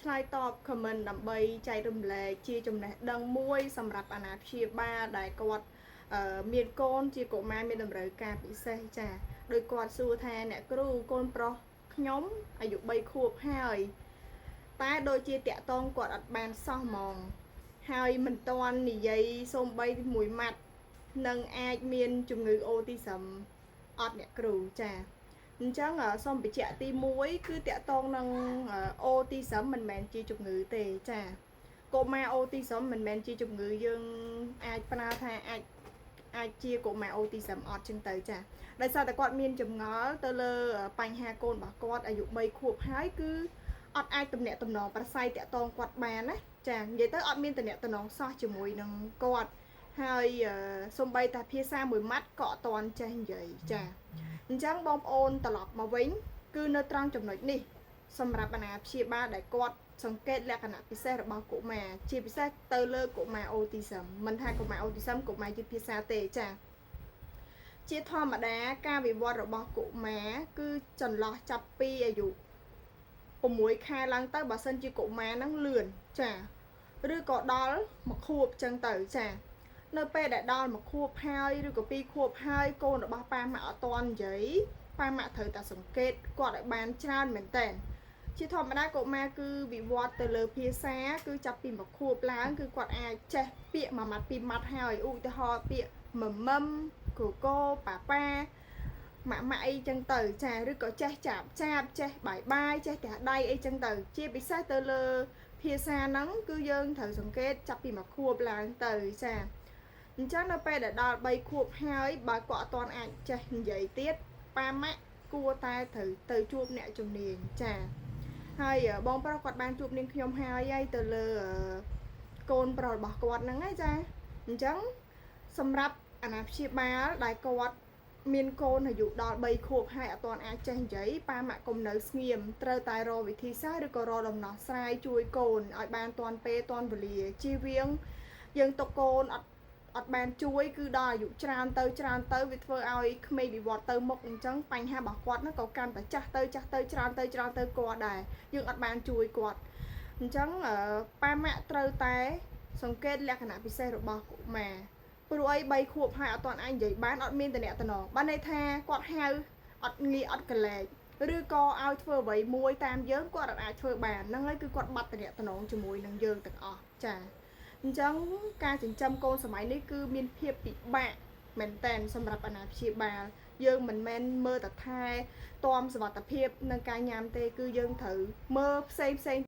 ឆ្លើយតប comment ដើម្បីចែករំលែកជាចំណេះដឹងមួយសម្រាប់អាណាព្យាបាលដែលគាត់មានកូនជាកុមារមានតម្រូវការពិសេសចាដោយគាត់សួរថាអ្នកគ្រូកូនប្រុសខ្ញុំអាយុ3ខួបហើយតែដូចជាតាក់តងគាត់អត់បានសោះហ្មងហើយមិនទាន់និយាយសូម្បីមួយម៉ាត់នឹងអាចមានជំងឺអូទីសឹមអត់អ្នកគ្រូចាអញ្ចឹងសូមបញ្ជាក់ទី1គឺតាក់ទងនឹងអូទីសឹមមិនមែនជាជំងឺទេចាកុមារអូទីសឹមមិនមែនជាជំងឺយើងអាចប្រើថាអាចជាកុមារអូទីសឹមអត់ចឹងទៅចាដោយសារតែគាត់មានចម្ងល់ទៅលើបញ្ហាកូនរបស់គាត់អាយុ3ខួបហើយគឺអត់អាចទំនាក់ទំនងប្រស័យតាក់ទងគាត់បានណាចានិយាយទៅអត់មានទំនាក់ទំនងសោះជាមួយនឹងគាត់ហើយសំបីតាភាសាមួយម៉ាត់ក៏អត់ទាន់ចេះនិយាយចាអញ្ចឹងបងប្អូនត្រឡប់មកវិញគឺនៅត្រង់ចំណុចនេះសម្រាប់អាណាព្យាបាលដែលគាត់សង្កេតលក្ខណៈពិសេសរបស់កុមារជាពិសេសទៅលើកុមារអូទីសឹមមិនថាកុមារអូទីសឹមកុមារយឺតភាសាទេចាជាធម្មតាការវិវត្តរបស់កុមារគឺចន្លោះចាប់ពីអាយុ6ខែឡើងទៅបើសិនជាកុមារហ្នឹងលឿនចាឬក៏ដល់1ខួបចឹងទៅចានៅពេលដែលដល់1ខួបហើយឬក៏2ខួបហើយកូនរបស់ប៉ាម៉ាក់អត់ទាន់និយាយប៉ាម៉ាក់ត្រូវតែសង្កេតគាត់ឲ្យបានច្រើនមែនតើជាធម្មតាកុមារគឺវិវត្តទៅលើភាសាគឺចាប់ពី1ខួបឡើងគឺគាត់អាចចេះពាក្យមួយម៉ាត់ពីរម៉ាត់ហើយឧទាហរណ៍ពាក្យមមឹមកូកូប៉ាប៉ាម៉ាក់អីចឹងទៅចាឬក៏ចេះចាបចេះបាយចេះទះដៃអីចឹងទៅជាពិសេសទៅលើភាសាហ្នឹងគឺយើងត្រូវសង្កេតចាប់ពី1ខួបឡើងទៅចាអញ្ចឹងនៅពេលដែលដល់3ខួបហើយបើគាត់អត់ទាន់អាចចេះនិយាយទៀតប៉ាម៉ាក់គួរតែត្រូវទៅជួបអ្នកជំនាញចាហើយបងប្រុសគាត់បានជួបនាងខ្ញុំហើយទៅលើកូនប្រុសរបស់គាត់ហ្នឹងឯងចាអញ្ចឹងសម្រាប់អាណាព្យាបាលដែលគាត់មានកូនអាយុដល់3ខួបហើយអត់ទាន់អាចចេះនិយាយប៉ាម៉ាក់កុំនៅស្ងៀមត្រូវតែរកវិធីសាស្ត្រឬក៏រកដំណោះស្រាយជួយកូនឲ្យបានទាន់ពេលទាន់វេលាជៀសវាងយើងទុកកូនអត់បានជួយគឺដល់អាយុច្រើនទៅវាធ្វើឲ្យក្មេងវិវត្តទៅមុខអញ្ចឹងបញ្ហារបស់គាត់ហ្នឹងក៏កាន់តែចាស់ទៅច្រើនទៅគាត់ដែរយើងអត់បានជួយគាត់អញ្ចឹងប៉ាម៉ាក់ត្រូវតែសង្កេតលក្ខណៈពិសេសរបស់កុមារព្រោះអី3ខួបហើយអត់ទាន់អាចនិយាយបានអត់មានតំណែងបានន័យថាគាត់ហៅអត់ងាយអត់កលែកឬក៏ឲ្យធ្វើអ្វីមួយតាមយើងគាត់អាចធ្វើបានហ្នឹងហើយគឺគាត់បាត់តំណែងជាមួយនឹងយើងទាំងអស់ចាអញ្ចឹងការចិញ្ចឹមកូនសម័យនេះគឺមានភាពពិបាកមែនតែនសម្រាប់អាណាព្យាបាលយើងមិនមែនមើលតែថែទាំសុវត្ថិភាពនិងការញ៉ាំទេគឺយើងត្រូវមើលផ្សេង